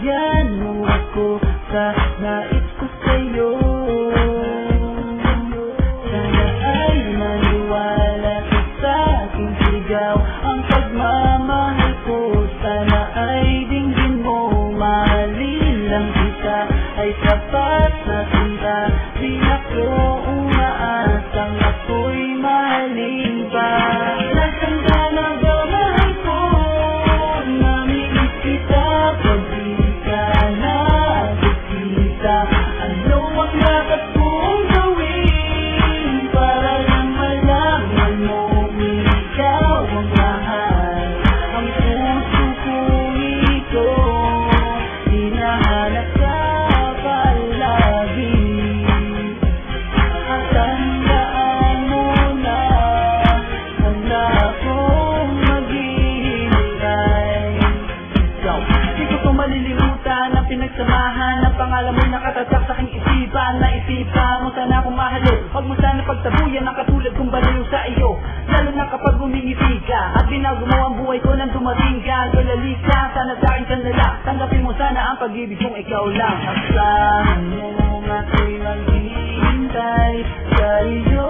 Bigyan mo ako sa nais ko sa'yo. Sana ay maniwala ka sa aking sigaw. Ang pagmamahal ko sana ay dinggin mo. Mahalin lang kita ay sapat na sinta. Di ako umaasang ako'y mahalin pa. Nasanda na ba mahal ko? Namilis kita pag di ka nakikita. Ano ang dapat kong gawin para lang malaman mo ikaw ang mahal? Ang puso kong ito hinahanap ka palagi. At tandaan mo na handa akong maghihintay. Di ko ito malilimutan ang pinagsamahan ng pangalan mo nakatatak sa aking isipan. Naisipan mo sana akong mahalin. Huwag mo sana pagtabuyan ang katulad kong baliw sa iyo. Lalo na kapag humingiti ka at binago mo ang buhay ko nang dumating ka. Galali ka, sana sa akin sandala. Tanggapin mo sana ang pag-ibig kong ikaw lang. Asahan mo ako'y maghihintay sa iyo.